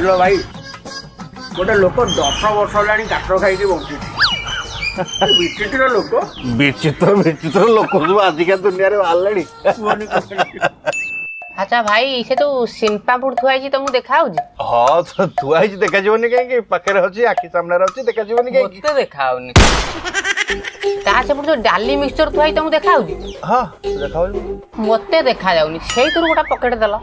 ବୁଝିଲ ଭାଇ ଗୋଟେ ଲୋକ 10 ବର୍ଷ ହେଲାଣି କାଠ ଖାଇକି ବଞ୍ଚୁଛି ବିଚିତ୍ର ଲୋକ ବିଚିତ୍ର ଲୋକ ସବୁ ଆଜିକା ଦୁନିଆରେ ବାହାରିଲେଣି। ଆଚ୍ଛା ଭାଇ ସେ ଯୋଉ ସିମ୍ପାପୁଡ ଥୁଆ ହେଇଛି ତମକୁ ଦେଖାଯାଉଛି? ହଁ ଥୁଆ ହେଇଛି ଦେଖାଯିବନି କାହିଁକି ପାଖରେ ଅଛି ଆଖି ସାମ୍ନାରେ ଅଛି ଦେଖାଯିବନି କାହିଁକି? ମତେ ଦେଖାଯାଉନି। ତା ସେପଟେ ଯୋଉ ଡାଲି ମିକ୍ସଚର ଥୁଆ ହେଇଛି ତମକୁ ଦେଖାଯାଉଛି? ହଁ ଦେଖାଯାଉଛି। ମତେ ଦେଖାଯାଉନି ସେଇଥିରୁ ଗୋଟେ ପକେଟ ଦେଲ।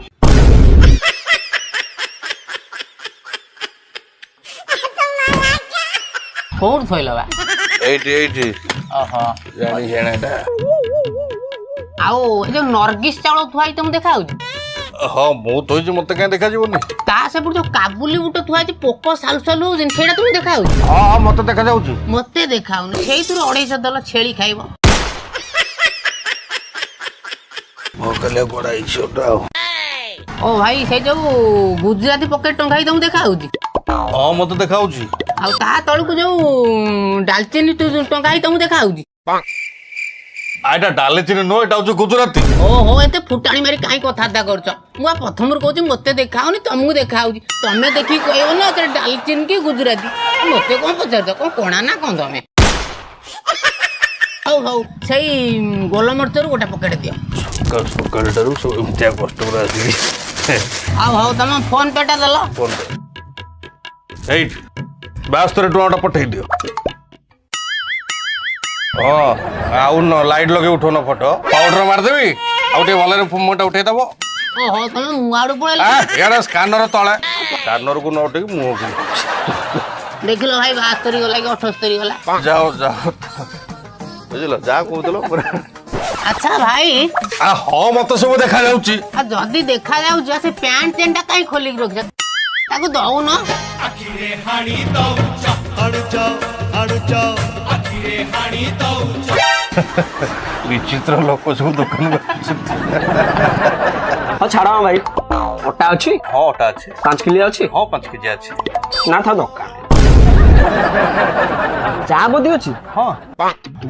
କୋଉଠି ଥୋଇଲ ବା? ଏଇଠି ଓହୋ ଜାଣି ଜାଣେଟା। ଆଉ ଏ ଯୋଉ ନର୍ଗିସ୍ ଚାଉଳ ଥୁଆ ହେଇଛି ତମକୁ ଦେଖାଯାଉଛି? ହଁ ମୁଁ ଥୋଇଛି ମତେ କାହିଁ ଦେଖାଯିବନି? ତା ସେପଟେ ଯୋଉ କାବୁଲି ବୁଟ ଥୁଆ ହେଇଛି ପୋକ ସାଲୁ ସାଲୁ ହଉଛନ୍ତି ସେଇଟା ତମକୁ ଦେଖାଯାଉଛି? ହଁ ମତେ ଦେଖାଯାଉଛି। ମତେ ଦେଖାଉନି ସେଇଥିରୁ 250 ଦେଲ ଛେଳି ଖାଇବ। ଓ ଭାଇ ସେଇ ଯୋଉ ଗୁଜୁରାତି ପକେଟ ଟଙ୍କା ହେଇ ତମକୁ ଦେଖାଯାଉଛି? ହଁ ମତେ ଦେଖାଯାଉଛି। ଆଉ ତା ତଳକୁ ଯୋଉ ଡାଲଚିନି ଟଙ୍କା ହେଇ ତମକୁ ଦେଖାଯାଉଛି? ଏଇଟା ଡାଲିଚିନି ନୁହଁ ଏଇଟା ହଉଛି ଗୁଜୁରାତି। ଓହୋ ଏତେ ଫୁଟାଣି ମାରି କାହିଁ କଥାବାର୍ତ୍ତା କରୁଛ? ମୁଁ ପ୍ରଥମରୁ କହୁଛି ମତେ ଦେଖାଉନି ତମକୁ ଦେଖାଯାଉଛି। ତମେ ଦେଖିକି କହିବ ନା ଡାଲଚିନି କି ଗୁଜୁରାତି। ମତେ କଣ ପଚାରୁଛ କଣ କଣା ନା କଣ ତମେ? ହଉ ସେଇ ଗୋଲମରିଚରୁ ଗୋଟେ ପକେଟ ଦିଅ। ସକାଳଟାରୁ ସବୁ ଏମିତିଆ କଷ୍ଟମର ଆସିକି। ହଉ ତମ ଫୋନ ପେ ଟା ଦେଲ। ଏଇଠି 72 ଟଙ୍କାଟା ପଠେଇ ଦିଅ। ହଁ ଆଉ ଲାଇଟ୍ ଲଗେଇ ଉଠଉନ ଫଟୋ ପାଉଡର ମାରିଦେବି ଆଉ ଟିକେ ଭଲରେ ମୁହଁଟା ଉଠେଇଦବ। ଓହୋ ତମେ ମୁଆଡୁ ପଳେଇଲ। ଇଆଡେ ସ୍କାନର ତଳେ ସ୍କାନରକୁ ନ ଉଠେଇକି ମୁହଁକୁ ଦେଖିଲ ଭାଇ 72 ଗଲା କି 78 ଗଲା। ଯାଅ ବୁଝିଲ ଯାହା କହୁଥିଲ ପୁରା। ଆଚ୍ଛା ଭାଇ ହଁ ମତେ ସବୁ ଦେଖାଯାଉଛି। ଯଦି ଦେଖାଯାଉଛି ସେ ପ୍ୟାଣ୍ଟ ଚେନ୍ଟା କାହିଁ ଖୋଲିକି ରଖିଛ? ତାକୁ ଦଉନ। ବିଚିତ୍ର ଲୋକ ସବୁ ଦୋକାନ ହଁ ଛାଡ଼ ଭାଇ ଅଟା ଅଛି? ହଁ ଅଟା ଅଛି। 5 କିଲୋ ଅଛି? ହଁ 5 କେଜି ଅଛି। ନା ଥା ଦୋକାନ ଚା ବୋଧି ଅଛି? ହଁ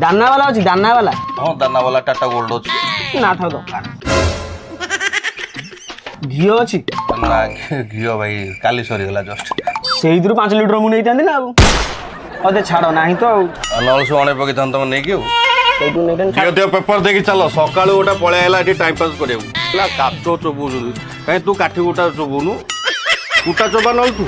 ଦାନା ବାଲା ଅଛି? ଦାନା ବାଲା? ହଁ ଦାନା ବାଲା ଟାଟା ଗୋଲ୍ଡ ଅଛି। ନା ଥା ଦୋକାନ ଘିଅ ଅଛି? ନା ଘିଅ ଭାଇ କାଲି ସରିଗଲା ଜଷ୍ଟ। ସେଇଥିରୁ 5 ଲିଟର ମୁଁ ନେଇଥାନ୍ତି ନା ଆଉ। ଅଧେ ଛାଡ଼ ନାହିଁ ତ ଆଉ ନହେଲେ ସବୁ ଅଣେ ପକେଇଥାନ୍ତ ତମେ ନେଇକି ଆଉ। ସେଇଠୁ ନେଇଥାନ୍ତି। ଦିଅ ପେପର ଦେଇକି ଚାଲ ସକାଳୁ ଗୋଟେ ପଳେଇ ଆଇଲା ଏଠି ଟାଇମ ପାସ୍ କରିବାକୁ ହେଲା। କାଠ ଚୋବୁଛନ୍ତି କାହିଁ ତୁ କାଠି ଗୋଟା ଚୋବୁନୁ କୁଟା ଚୋବା ନହେଲେ ତୁ